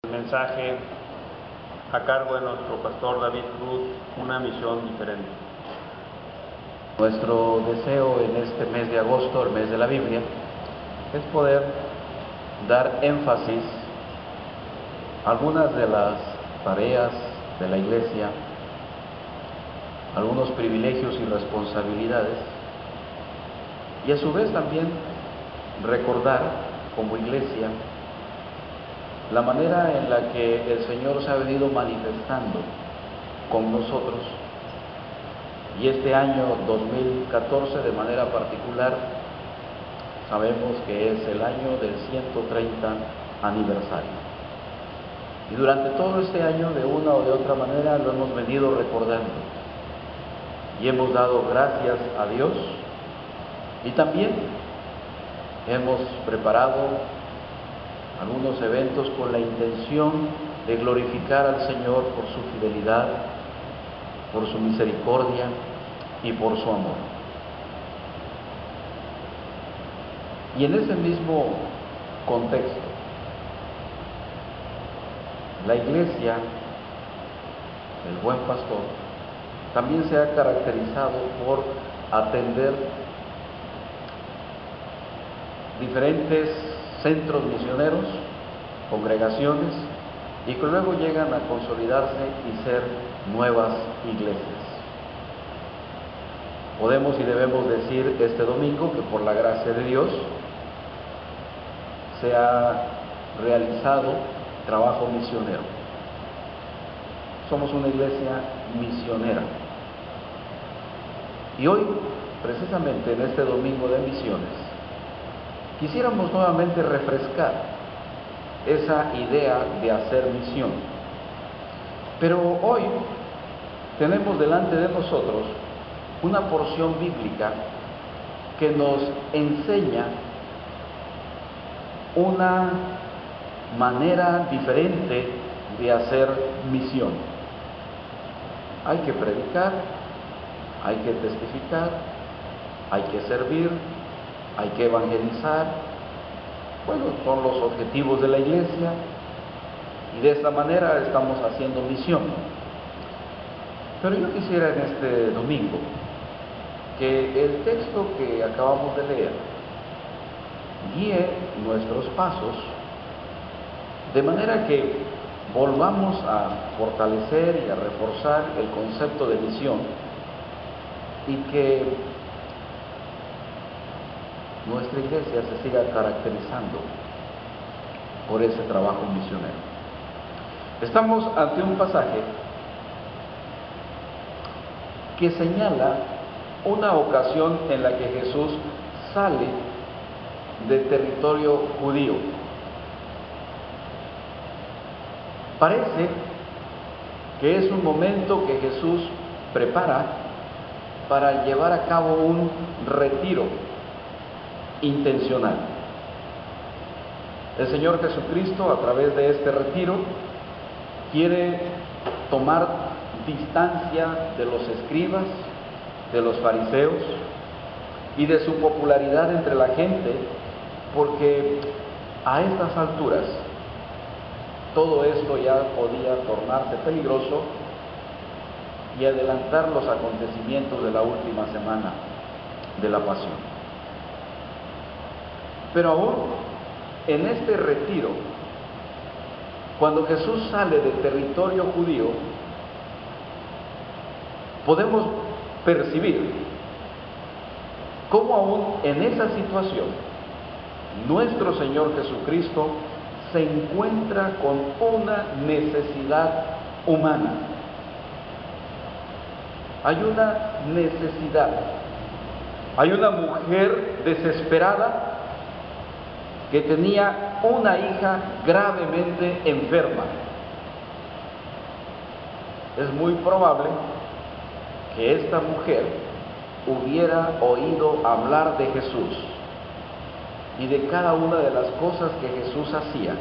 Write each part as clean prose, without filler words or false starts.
El mensaje a cargo de nuestro pastor David Cruz, una misión diferente. Nuestro deseo en este mes de agosto, el mes de la Biblia, es poder dar énfasis a algunas de las tareas de la Iglesia, algunos privilegios y responsabilidades, y a su vez también recordar como Iglesia la manera en la que el Señor se ha venido manifestando con nosotros. Y este año 2014 de manera particular sabemos que es el año del 130 aniversario. Y durante todo este año, de una o de otra manera, lo hemos venido recordando. Y hemos dado gracias a Dios. Y también hemos preparado algunos eventos con la intención de glorificar al Señor por su fidelidad, por su misericordia y por su amor. Y en ese mismo contexto, la Iglesia, el Buen Pastor, también se ha caracterizado por atender diferentes centros misioneros, congregaciones, y que luego llegan a consolidarse y ser nuevas iglesias. Podemos y debemos decir este domingo que por la gracia de Dios se ha realizado trabajo misionero. Somos una iglesia misionera. Y hoy, precisamente en este domingo de misiones, quisiéramos nuevamente refrescar esa idea de hacer misión. Pero hoy tenemos delante de nosotros una porción bíblica que nos enseña una manera diferente de hacer misión. Hay que predicar, hay que testificar, hay que servir, hay que evangelizar. Bueno, son los objetivos de la iglesia y de esta manera estamos haciendo misión. Pero yo quisiera en este domingo que el texto que acabamos de leer guíe nuestros pasos de manera que volvamos a fortalecer y a reforzar el concepto de misión y que nuestra iglesia se siga caracterizando por ese trabajo misionero. Estamos ante un pasaje que señala una ocasión en la que Jesús sale del territorio judío. Parece que es un momento que Jesús prepara para llevar a cabo un retiro intencional. El Señor Jesucristo, a través de este retiro, quiere tomar distancia de los escribas, de los fariseos y de su popularidad entre la gente, porque a estas alturas todo esto ya podía tornarse peligroso y adelantar los acontecimientos de la última semana de la Pasión. Pero aún en este retiro, cuando Jesús sale del territorio judío, podemos percibir cómo aún en esa situación nuestro Señor Jesucristo se encuentra con una necesidad humana. Hay una necesidad. Hay una mujer desesperada que tenía una hija gravemente enferma. Es muy probable que esta mujer hubiera oído hablar de Jesús y de cada una de las cosas que Jesús hacía.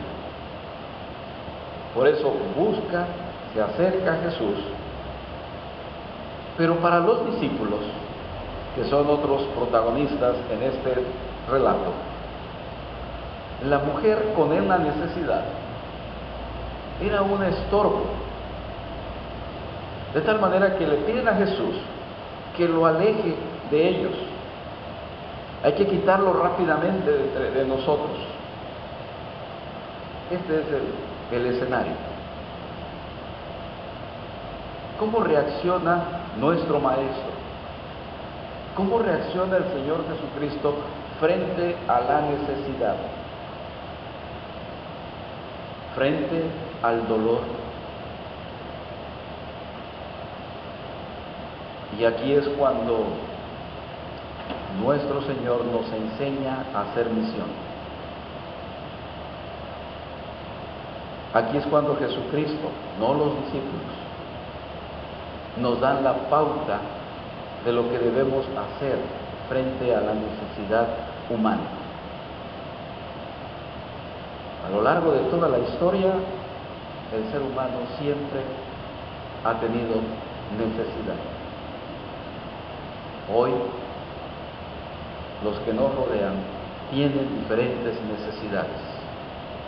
Por eso busca, se acerca a Jesús. Pero para los discípulos, que son otros protagonistas en este relato, la mujer con una necesidad era un estorbo. De tal manera que le piden a Jesús que lo aleje de ellos. Hay que quitarlo rápidamente de nosotros. Este es el escenario. ¿Cómo reacciona nuestro Maestro? ¿Cómo reacciona el Señor Jesucristo frente a la necesidad? Frente al dolor. Y aquí es cuando nuestro Señor nos enseña a hacer misión. Aquí es cuando Jesucristo, no los discípulos, nos dan la pauta de lo que debemos hacer frente a la necesidad humana. A lo largo de toda la historia, el ser humano siempre ha tenido necesidad. Hoy, los que nos rodean tienen diferentes necesidades.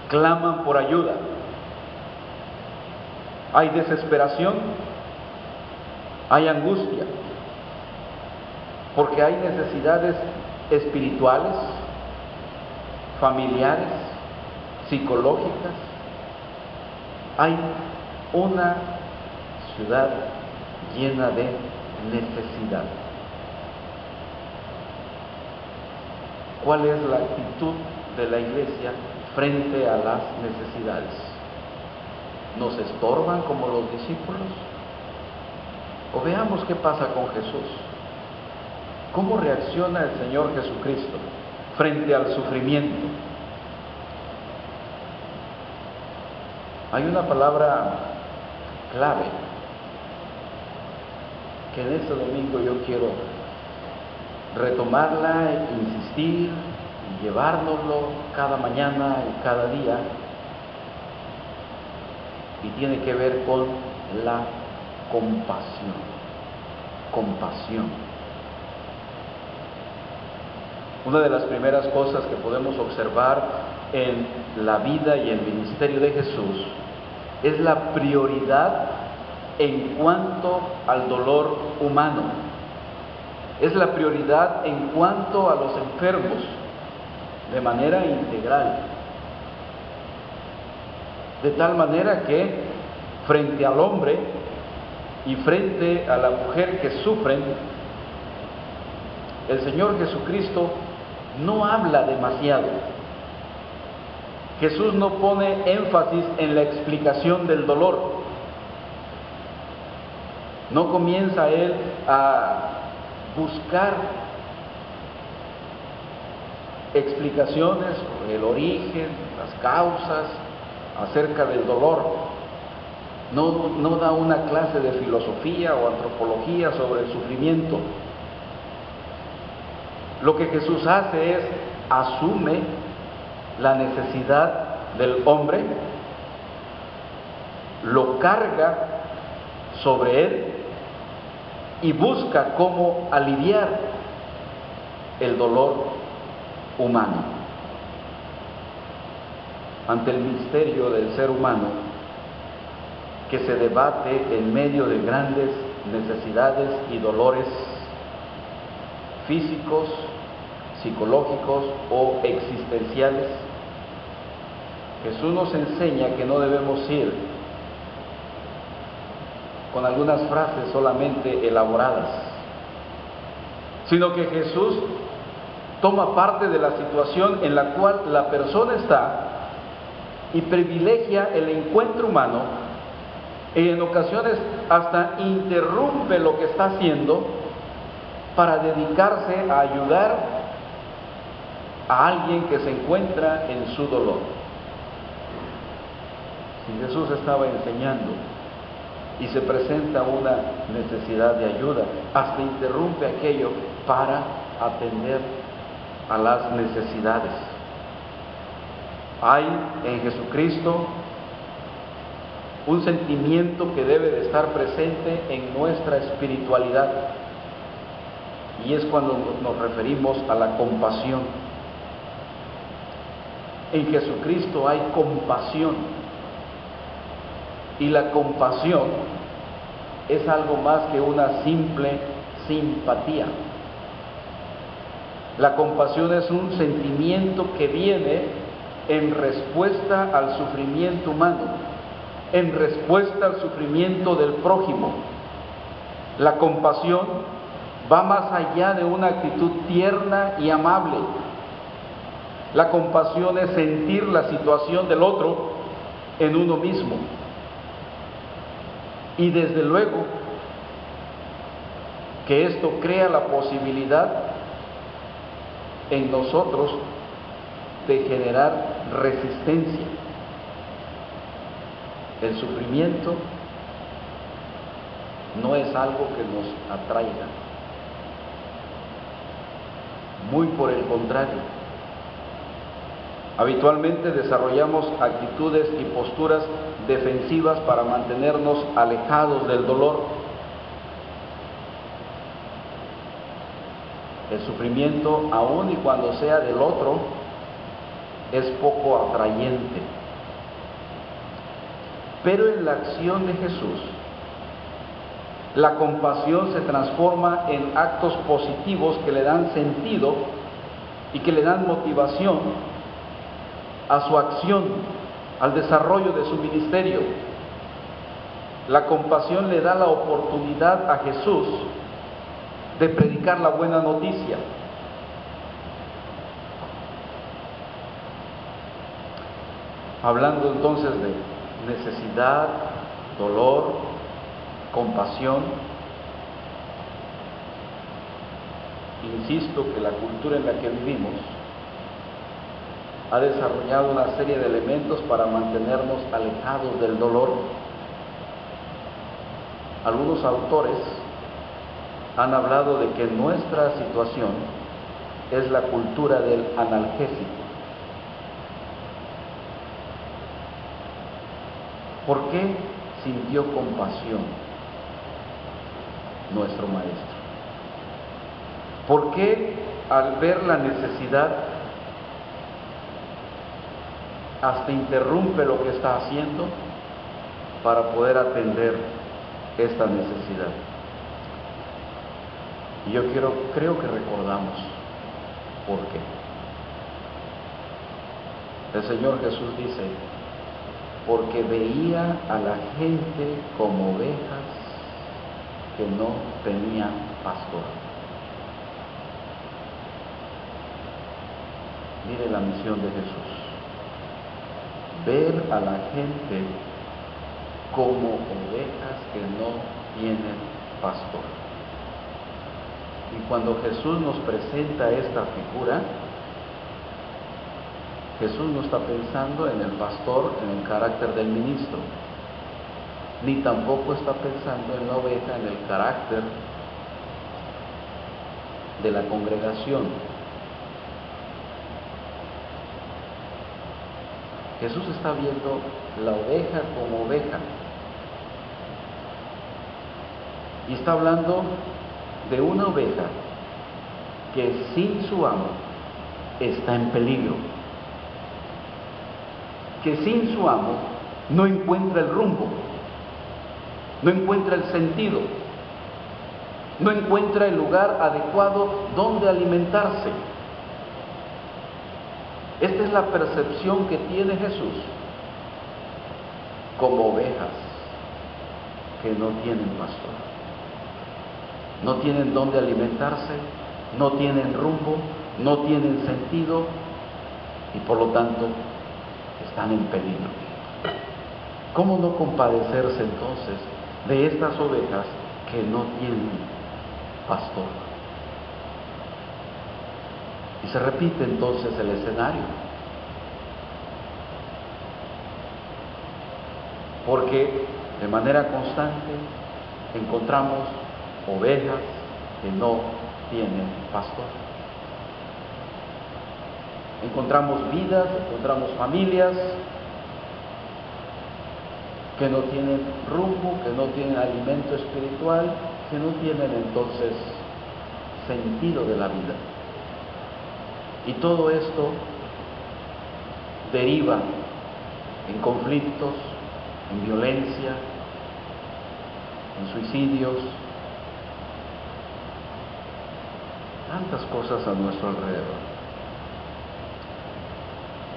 Claman por ayuda. Hay desesperación, hay angustia, porque hay necesidades espirituales, familiares, psicológicas. Hay una ciudad llena de necesidad. ¿Cuál es la actitud de la iglesia frente a las necesidades? ¿Nos estorban como los discípulos? O veamos qué pasa con Jesús. ¿Cómo reacciona el Señor Jesucristo frente al sufrimiento? Hay una palabra clave que en este domingo yo quiero retomarla, insistir, y llevárnoslo cada mañana y cada día, y tiene que ver con la compasión. Compasión. Una de las primeras cosas que podemos observar en la vida y el ministerio de Jesús es la prioridad en cuanto al dolor humano. Es la prioridad en cuanto a los enfermos, de manera integral. De tal manera que frente al hombre y frente a la mujer que sufren, el Señor Jesucristo no habla demasiado. Jesús no pone énfasis en la explicación del dolor. No comienza Él a buscar explicaciones sobre el origen, las causas acerca del dolor. No da una clase de filosofía o antropología sobre el sufrimiento. Lo que Jesús hace es asume la necesidad del hombre, lo carga sobre él y busca cómo aliviar el dolor humano. Ante el misterio del ser humano que se debate en medio de grandes necesidades y dolores físicos, psicológicos o existenciales, Jesús nos enseña que no debemos ir con algunas frases solamente elaboradas, sino que Jesús toma parte de la situación en la cual la persona está y privilegia el encuentro humano, y en ocasiones hasta interrumpe lo que está haciendo para dedicarse a ayudar a alguien que se encuentra en su dolor. Si Jesús estaba enseñando y se presenta una necesidad de ayuda, hasta interrumpe aquello para atender a las necesidades. Hay en Jesucristo un sentimiento que debe de estar presente en nuestra espiritualidad, y es cuando nos referimos a la compasión. En Jesucristo hay compasión. Y la compasión es algo más que una simple simpatía. La compasión es un sentimiento que viene en respuesta al sufrimiento humano, en respuesta al sufrimiento del prójimo. La compasión va más allá de una actitud tierna y amable. La compasión es sentir la situación del otro en uno mismo. Y desde luego que esto crea la posibilidad en nosotros de generar resistencia. El sufrimiento no es algo que nos atraiga, muy por el contrario. Habitualmente desarrollamos actitudes y posturas defensivas para mantenernos alejados del dolor. El sufrimiento, aun y cuando sea del otro, es poco atrayente. Pero en la acción de Jesús, la compasión se transforma en actos positivos que le dan sentido y que le dan motivación a su acción, al desarrollo de su ministerio. La compasión le da la oportunidad a Jesús de predicar la buena noticia. Hablando entonces de necesidad, dolor, compasión, insisto que la cultura en la que vivimos ha desarrollado una serie de elementos para mantenernos alejados del dolor. Algunos autores han hablado de que nuestra situación es la cultura del analgésico. ¿Por qué sintió compasión nuestro maestro? ¿Por qué al ver la necesidad hasta interrumpe lo que está haciendo para poder atender esta necesidad? Y yo creo que recordamos por qué. El Señor Jesús dice: porque veía a la gente como ovejas que no tenían pastor. Mire la misión de Jesús: ver a la gente como ovejas que no tienen pastor. Y cuando Jesús nos presenta esta figura, Jesús no está pensando en el pastor en el carácter del ministro, ni tampoco está pensando en la oveja en el carácter de la congregación. Jesús está viendo la oveja como oveja y está hablando de una oveja que sin su amo está en peligro, que sin su amo no encuentra el rumbo, no encuentra el sentido, no encuentra el lugar adecuado donde alimentarse. Esta es la percepción que tiene Jesús como ovejas que no tienen pastor, no tienen dónde alimentarse, no tienen rumbo, no tienen sentido y por lo tanto están en peligro. ¿Cómo no compadecerse entonces de estas ovejas que no tienen pastor? Y se repite entonces el escenario, porque de manera constante encontramos ovejas que no tienen pastor. Encontramos vidas, encontramos familias que no tienen rumbo, que no tienen alimento espiritual, que no tienen entonces sentido de la vida. Y todo esto deriva en conflictos, en violencia, en suicidios, tantas cosas a nuestro alrededor.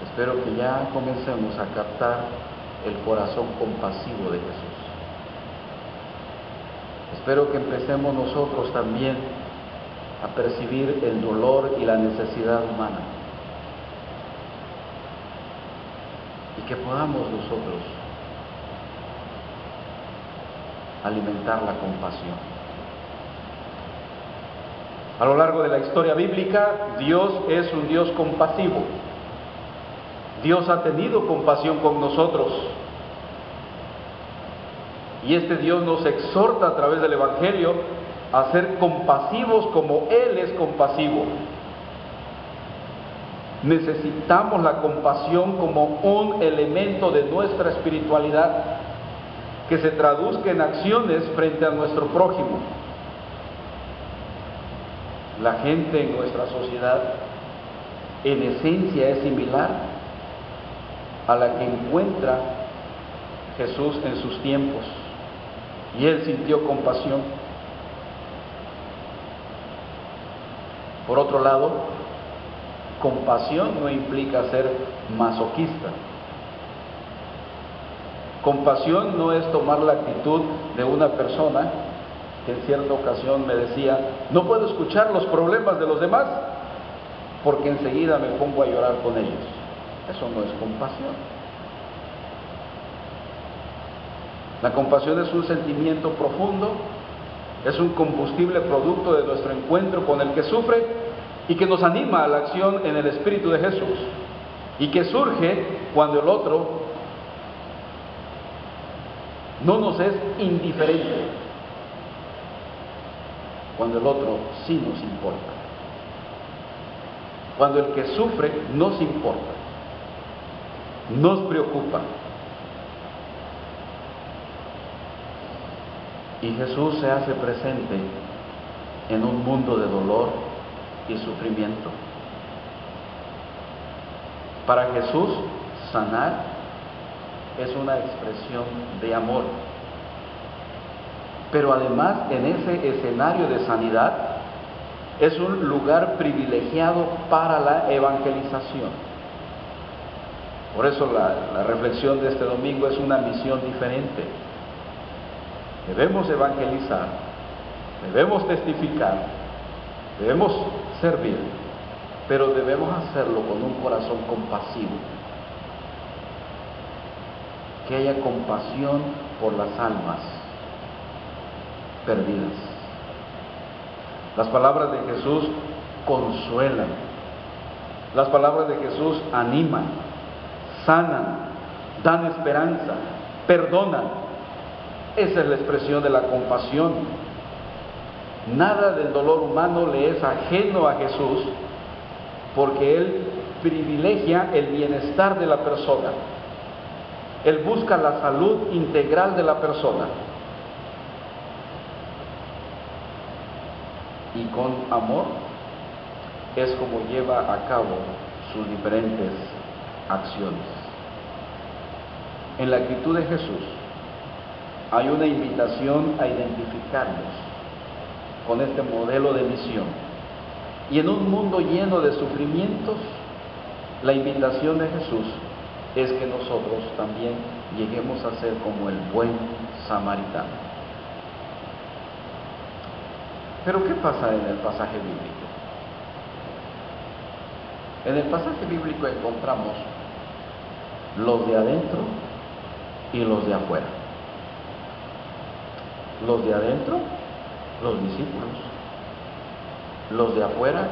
Espero que ya comencemos a captar el corazón compasivo de Jesús. Espero que empecemos nosotros también a percibir el dolor y la necesidad humana, y que podamos nosotros alimentar la compasión. A lo largo de la historia bíblica, Dios es un Dios compasivo. Dios ha tenido compasión con nosotros. Y este Dios nos exhorta a través del Evangelio a ser compasivos como Él es compasivo. Necesitamos la compasión como un elemento de nuestra espiritualidad que se traduzca en acciones frente a nuestro prójimo. La gente en nuestra sociedad en esencia es similar a la que encuentra Jesús en sus tiempos, y Él sintió compasión. Por otro lado, compasión no implica ser masoquista. Compasión no es tomar la actitud de una persona que en cierta ocasión me decía: no puedo escuchar los problemas de los demás porque enseguida me pongo a llorar con ellos. Eso no es compasión. La compasión es un sentimiento profundo, es un combustible producto de nuestro encuentro con el que sufre y que nos anima a la acción en el Espíritu de Jesús, y que surge cuando el otro no nos es indiferente, cuando el otro sí nos importa, cuando el que sufre nos importa, nos preocupa. Y Jesús se hace presente en un mundo de dolor y sufrimiento. Para Jesús, sanar es una expresión de amor. Pero además, en ese escenario de sanidad, es un lugar privilegiado para la evangelización. Por eso la reflexión de este domingo es una misión diferente. Debemos evangelizar, debemos testificar, debemos servir, pero debemos hacerlo con un corazón compasivo. Que haya compasión por las almas perdidas. Las palabras de Jesús consuelan. Las palabras de Jesús animan, sanan, dan esperanza, perdonan. Esa es la expresión de la compasión. Nada del dolor humano le es ajeno a Jesús, porque Él privilegia el bienestar de la persona. Él busca la salud integral de la persona. Y con amor es como lleva a cabo sus diferentes acciones. En la actitud de Jesús hay una invitación a identificarnos con este modelo de misión. Y en un mundo lleno de sufrimientos, la invitación de Jesús es que nosotros también lleguemos a ser como el buen samaritano. Pero ¿qué pasa en el pasaje bíblico? En el pasaje bíblico encontramos los de adentro y los de afuera. Los de adentro, los discípulos. Los de afuera,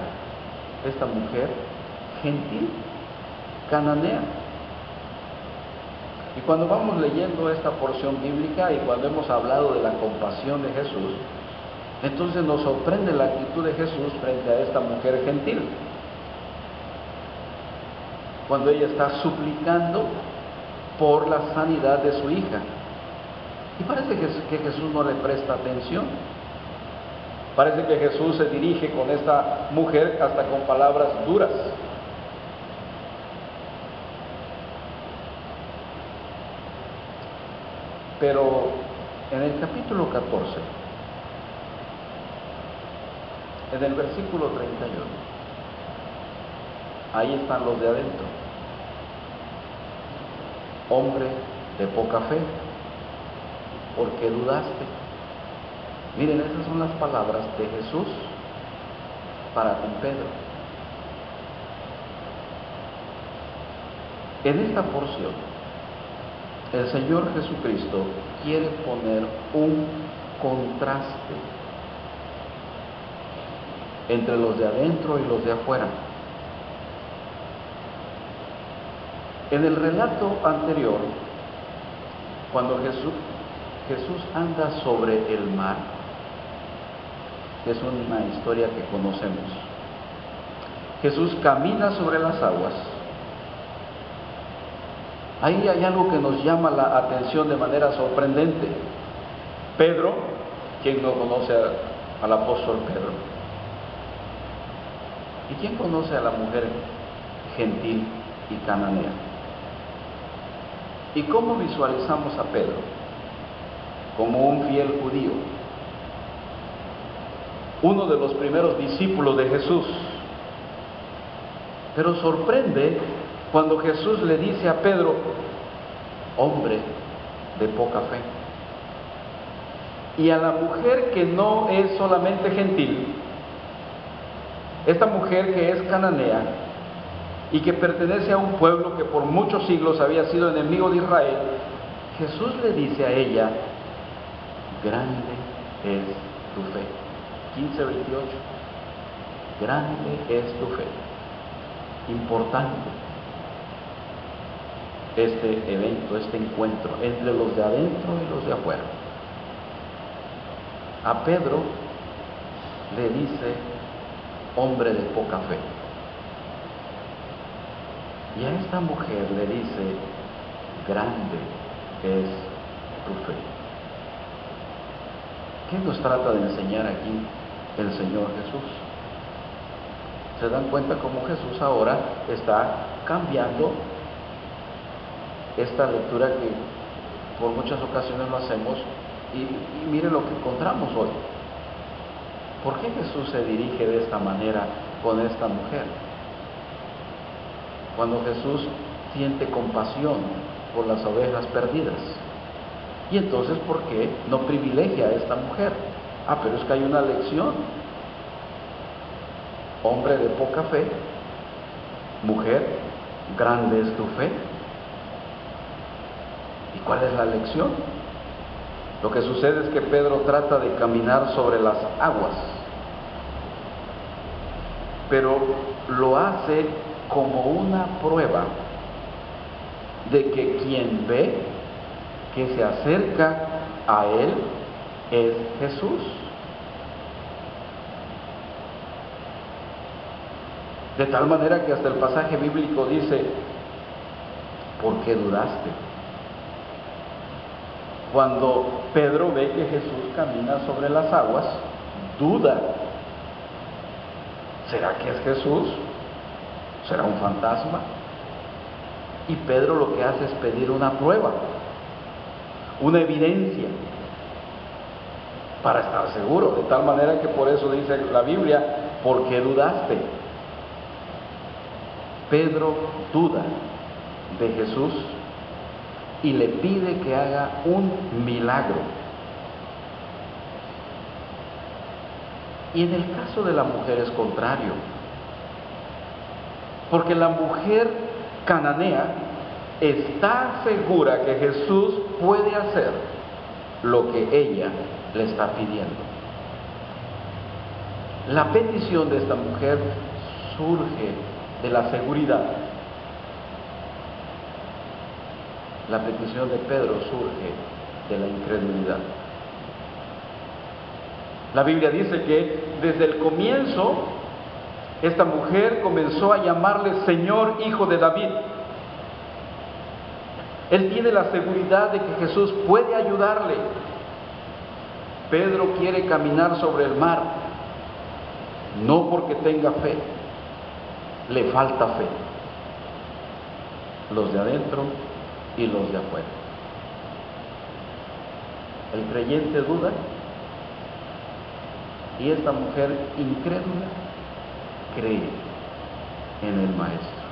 esta mujer gentil, cananea. Y cuando vamos leyendo esta porción bíblica y cuando hemos hablado de la compasión de Jesús, entonces nos sorprende la actitud de Jesús frente a esta mujer gentil. Cuando ella está suplicando por la sanidad de su hija. Y parece que Jesús no le presta atención. Parece que Jesús se dirige con esta mujer hasta con palabras duras. Pero en el capítulo 14, en el versículo 31, ahí están los de adentro. Hombre de poca fe, ¿por qué dudaste? Miren, esas son las palabras de Jesús para con Pedro. En esta porción, el Señor Jesucristo quiere poner un contraste entre los de adentro y los de afuera. En el relato anterior, cuando Jesús anda sobre el mar, que es una historia que conocemos, Jesús camina sobre las aguas. Ahí hay algo que nos llama la atención de manera sorprendente. Pedro, ¿quién no conoce al apóstol Pedro? ¿Y quién conoce a la mujer gentil y cananea? ¿Y cómo visualizamos a Pedro? Como un fiel judío, uno de los primeros discípulos de Jesús. Pero sorprende cuando Jesús le dice a Pedro, hombre de poca fe. Y a la mujer que no es solamente gentil, esta mujer que es cananea y que pertenece a un pueblo que por muchos siglos había sido enemigo de Israel, Jesús le dice a ella, grande es tu fe. 15:28. Grande es tu fe. Importante este evento, este encuentro entre los de adentro y los de afuera. A Pedro le dice, hombre de poca fe. Y a esta mujer le dice, grande es tu fe. ¿Qué nos trata de enseñar aquí el Señor Jesús? ¿Se dan cuenta cómo Jesús ahora está cambiando esta lectura que por muchas ocasiones lo hacemos? Y mire lo que encontramos hoy. ¿Por qué Jesús se dirige de esta manera con esta mujer? Cuando Jesús siente compasión por las ovejas perdidas. Y entonces, ¿por qué no privilegia a esta mujer? Pero es que hay una lección. Hombre de poca fe, mujer, grande es tu fe. ¿Y cuál es la lección? Lo que sucede es que Pedro trata de caminar sobre las aguas, pero lo hace como una prueba de que quien ve que se acerca a él es Jesús. De tal manera que hasta el pasaje bíblico dice, ¿por qué dudaste? Cuando Pedro ve que Jesús camina sobre las aguas, duda. ¿Será que es Jesús? ¿Será un fantasma? Y Pedro lo que hace es pedir una prueba, una evidencia, para estar seguro. De tal manera que por eso dice la Biblia, ¿por qué dudaste? Pedro duda de Jesús y le pide que haga un milagro. Y en el caso de la mujer es contrario, porque la mujer cananea está segura que Jesús puede hacer lo que ella le está pidiendo. La petición de esta mujer surge de la seguridad. La petición de Pedro surge de la incredulidad. La Biblia dice que desde el comienzo esta mujer comenzó a llamarle Señor, Hijo de David. Él tiene la seguridad de que Jesús puede ayudarle. Pedro quiere caminar sobre el mar, no porque tenga fe, le falta fe. Los de adentro y los de afuera. El creyente duda y esta mujer incrédula cree en el Maestro.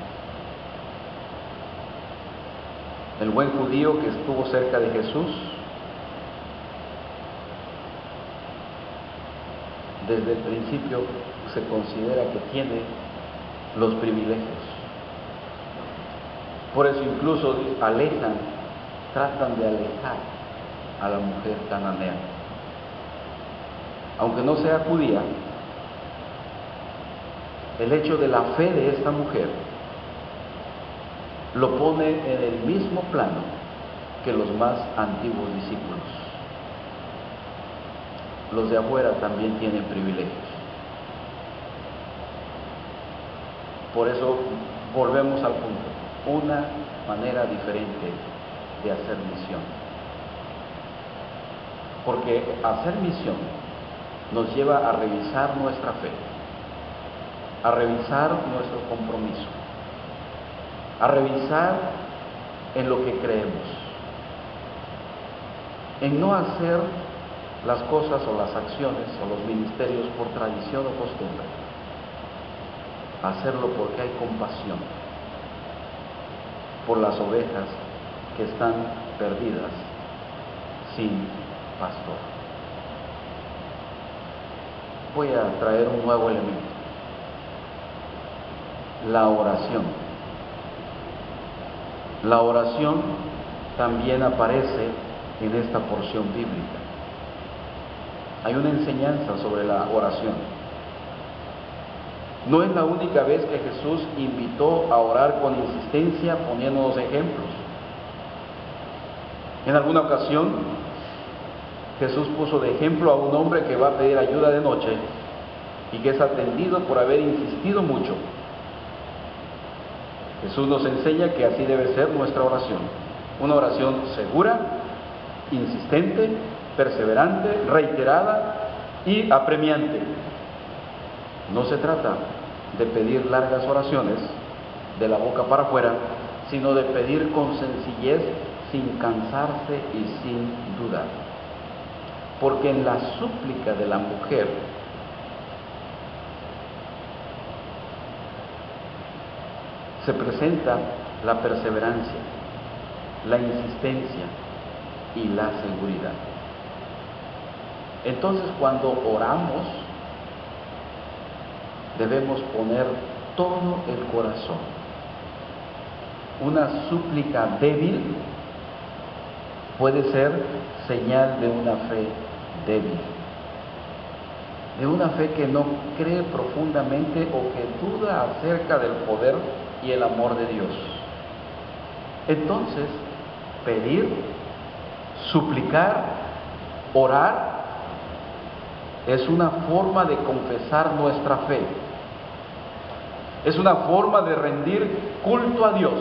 El buen judío que estuvo cerca de Jesús, desde el principio se considera que tiene los privilegios. Por eso incluso tratan de alejar a la mujer cananea. Aunque no sea judía, el hecho de la fe de esta mujer lo pone en el mismo plano que los más antiguos discípulos. Los de afuera también tienen privilegios. Por eso volvemos al punto, una manera diferente de hacer misión. Porque hacer misión nos lleva a revisar nuestra fe, a revisar nuestro compromiso, a revisar en lo que creemos, en no hacer las cosas o las acciones o los ministerios por tradición o costumbre, hacerlo porque hay compasión por las ovejas que están perdidas sin pastor. Voy a traer un nuevo elemento, la oración. La oración también aparece en esta porción bíblica. Hay una enseñanza sobre la oración. No es la única vez que Jesús invitó a orar con insistencia poniéndonos ejemplos. En alguna ocasión, Jesús puso de ejemplo a un hombre que va a pedir ayuda de noche y que es atendido por haber insistido mucho. Jesús nos enseña que así debe ser nuestra oración. Una oración segura, insistente, perseverante, reiterada y apremiante. No se trata de pedir largas oraciones de la boca para afuera, sino de pedir con sencillez, sin cansarse y sin dudar. Porque en la súplica de la mujer se presenta la perseverancia, la insistencia y la seguridad. Entonces, cuando oramos, debemos poner todo el corazón. Una súplica débil puede ser señal de una fe débil, de una fe que no cree profundamente o que duda acerca del poder y el amor de Dios. Entonces, pedir, suplicar, orar, es una forma de confesar nuestra fe. Es una forma de rendir culto a Dios,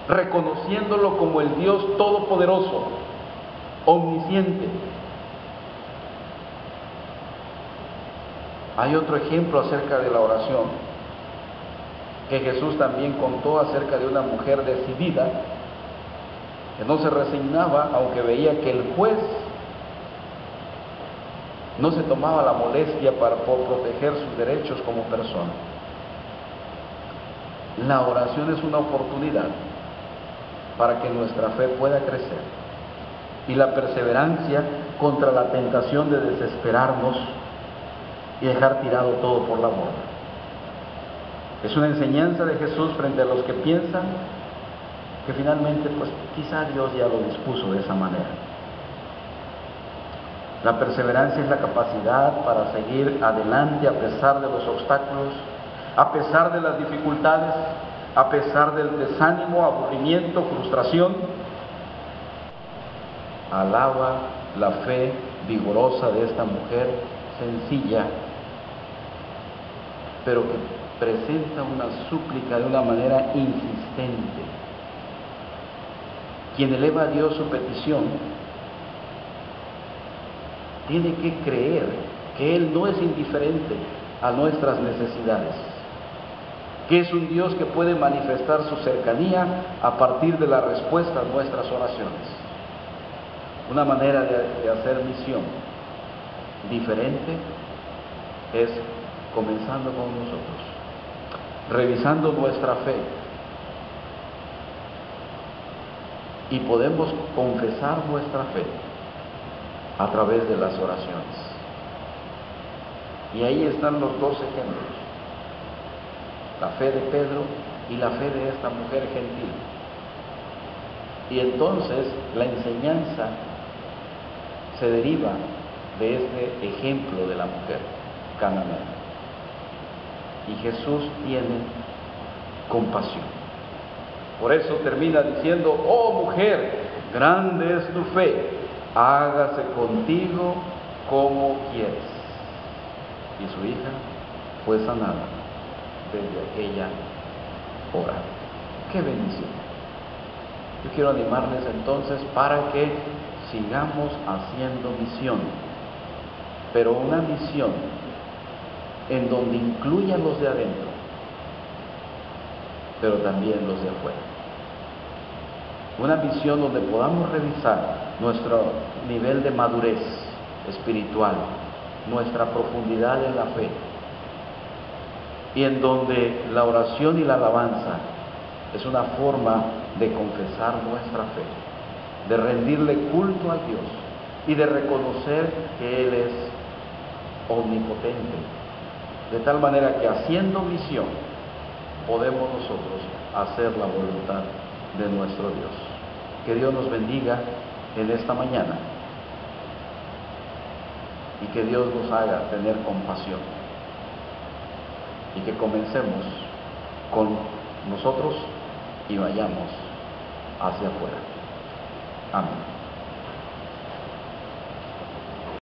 reconociéndolo como el Dios todopoderoso, omnisciente. Hay otro ejemplo acerca de la oración que Jesús también contó acerca de una mujer decidida que no se resignaba aunque veía que el juez no se tomaba la molestia por proteger sus derechos como persona. La oración es una oportunidad para que nuestra fe pueda crecer y la perseverancia contra la tentación de desesperarnos y dejar tirado todo por la borda. Es una enseñanza de Jesús frente a los que piensan que finalmente, pues quizá Dios ya lo dispuso de esa manera. La perseverancia es la capacidad para seguir adelante a pesar de los obstáculos, a pesar de las dificultades, a pesar del desánimo, aburrimiento, frustración. Alaba la fe vigorosa de esta mujer sencilla, pero que presenta una súplica de una manera insistente. Quien eleva a Dios su petición tiene que creer que Él no es indiferente a nuestras necesidades, que es un Dios que puede manifestar su cercanía a partir de la respuesta a nuestras oraciones. Una manera de hacer misión diferente es comenzando con nosotros, revisando nuestra fe. Y podemos confesar nuestra fe a través de las oraciones. Y ahí están los dos ejemplos: la fe de Pedro y la fe de esta mujer gentil. Y entonces la enseñanza se deriva de este ejemplo de la mujer cananea. Y Jesús tiene compasión. Por eso termina diciendo: oh mujer, grande es tu fe, hágase contigo como quieres. Y su hija fue sanada desde aquella hora. ¡Qué bendición! Yo quiero animarles entonces para que sigamos haciendo misión, pero una misión en donde incluya los de adentro, pero también los de afuera. Una misión donde podamos revisar nuestro nivel de madurez espiritual, nuestra profundidad en la fe, y en donde la oración y la alabanza es una forma de confesar nuestra fe, de rendirle culto a Dios y de reconocer que Él es omnipotente, de tal manera que haciendo misión podemos nosotros hacer la voluntad de nuestro Dios. Que Dios nos bendiga en esta mañana y que Dios nos haga tener compasión y que comencemos con nosotros y vayamos hacia afuera. Amén.